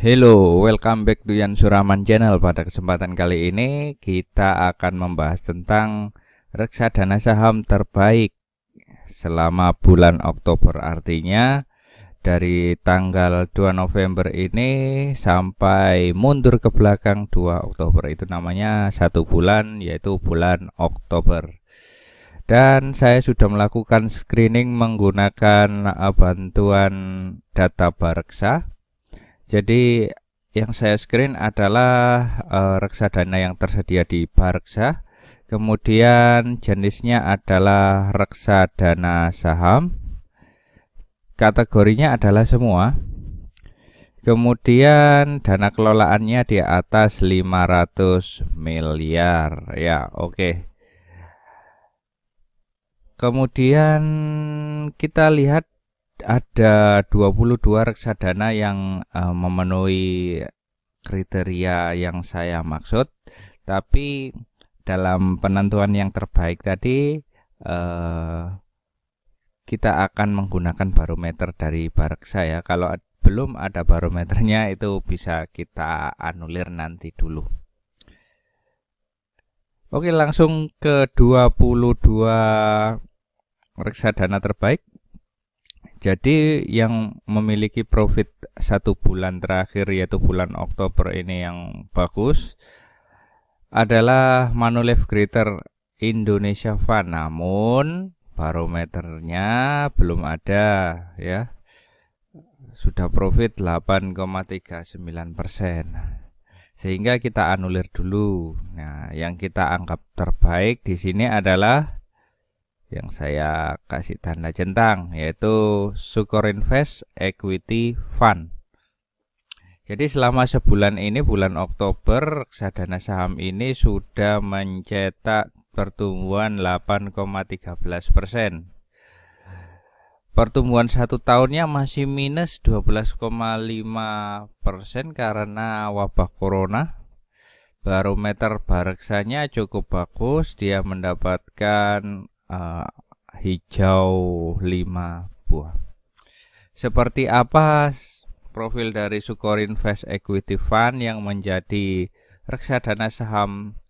Hello, welcome back to Yan Suraman Channel. Pada kesempatan kali ini kita akan membahas tentang reksadana saham terbaik selama bulan Oktober. Artinya dari tanggal 2 November ini sampai mundur ke belakang 2 Oktober. Itu namanya satu bulan, yaitu bulan Oktober. Dan saya sudah melakukan screening menggunakan bantuan data Bareksa. Jadi yang saya screen adalah reksadana yang tersedia di Bareksa. Kemudian jenisnya adalah reksadana saham. Kategorinya adalah semua. Kemudian dana kelolaannya di atas 500 miliar. Ya, oke. Kemudian kita lihat ada 22 reksadana yang memenuhi kriteria yang saya maksud. Tapi dalam penentuan yang terbaik tadi kita akan menggunakan barometer dari Bareksa ya. Kalau belum ada barometernya itu bisa kita anulir nanti dulu. Oke, langsung ke 22 reksadana terbaik. Jadi yang memiliki profit satu bulan terakhir yaitu bulan Oktober ini yang bagus adalah Manulife Greater Indonesia Fund. Namun barometernya belum ada ya. Sudah profit 8,39%. Sehingga kita anulir dulu. Nah, yang kita anggap terbaik di sini adalah yang saya kasih tanda centang, yaitu Sukorinvest Equity Fund. Jadi selama sebulan ini, bulan Oktober, reksadana saham ini sudah mencetak pertumbuhan 8,13%. Pertumbuhan satu tahunnya masih minus 12,5% karena wabah corona. Barometer Bareksanya cukup bagus, dia mendapatkan hijau 5 buah. Seperti apa profil dari Sukorinvest Equity Fund yang menjadi reksadana saham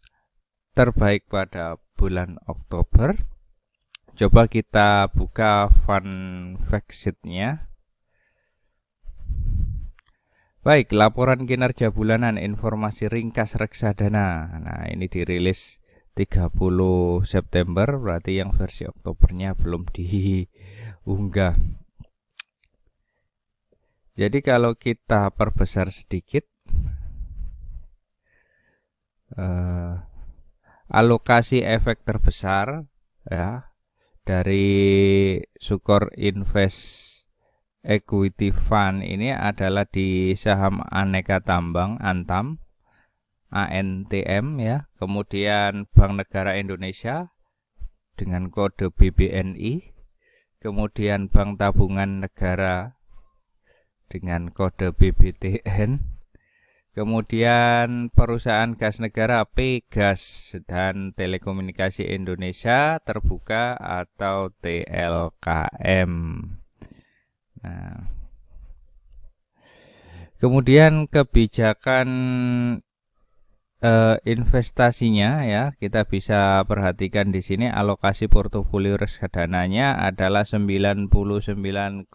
terbaik pada bulan Oktober? Coba kita buka fund fact sheet-nya. Baik, laporan kinerja bulanan informasi ringkas reksadana. Nah, ini dirilis 30 September, berarti yang versi Oktobernya belum diunggah. Jadi kalau kita perbesar sedikit, alokasi efek terbesar ya dari Sukorinvest Equity Fund ini adalah di saham aneka tambang Antam, ANTM ya, kemudian Bank Negara Indonesia dengan kode BBNI, kemudian Bank Tabungan Negara dengan kode BBTN, kemudian perusahaan gas negara Pegas dan Telekomunikasi Indonesia Terbuka atau TLKM. Nah, kemudian kebijakan investasinya ya, kita bisa perhatikan di sini alokasi portofolio reksadananya adalah 99,48%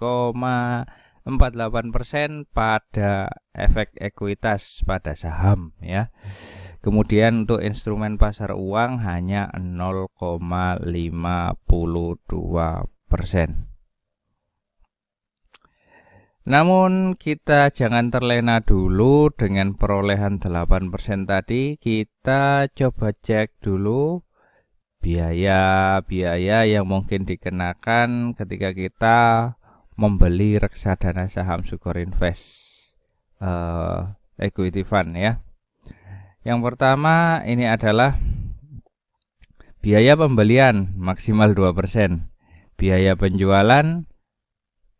pada efek ekuitas pada saham ya. Kemudian untuk instrumen pasar uang hanya 0,52%. Namun kita jangan terlena dulu dengan perolehan 8% tadi. Kita coba cek dulu biaya-biaya yang mungkin dikenakan ketika kita membeli reksadana saham Sukorinvest Equity Fund ya. Yang pertama ini adalah biaya pembelian maksimal 2%. Biaya penjualan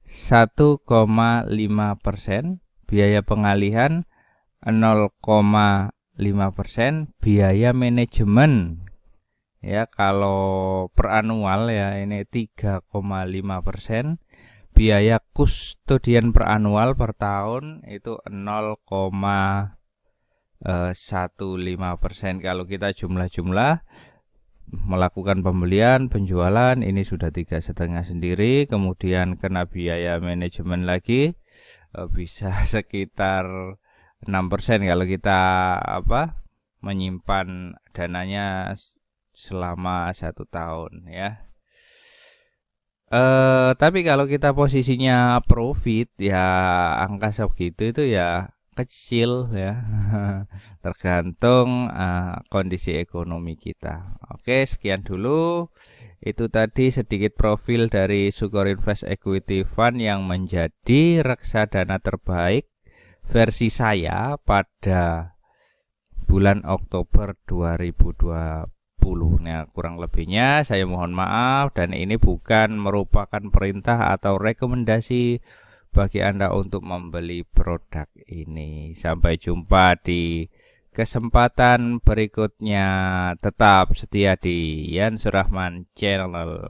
1,5%, biaya pengalihan 0,5%, biaya manajemen ya kalau per annual ya ini 3,5%, biaya kustodian per annual per tahun itu 0,15%. Kalau kita jumlah-jumlah melakukan pembelian, penjualan, ini sudah 3,5 sendiri, kemudian kena biaya manajemen lagi, bisa sekitar 6% kalau kita menyimpan dananya selama 1 tahun ya. Tapi kalau kita posisinya profit ya angka segitu itu ya kecil ya. Tergantung kondisi ekonomi kita. Oke, sekian dulu. Itu tadi sedikit profil dari Sukor Invest Equity Fund yang menjadi reksadana terbaik versi saya pada bulan Oktober 2020. Nah, kurang lebihnya saya mohon maaf, dan ini bukan merupakan perintah atau rekomendasi bagi Anda untuk membeli produk ini. Sampai jumpa di kesempatan berikutnya. Tetap setia di Yan Surahman Channel.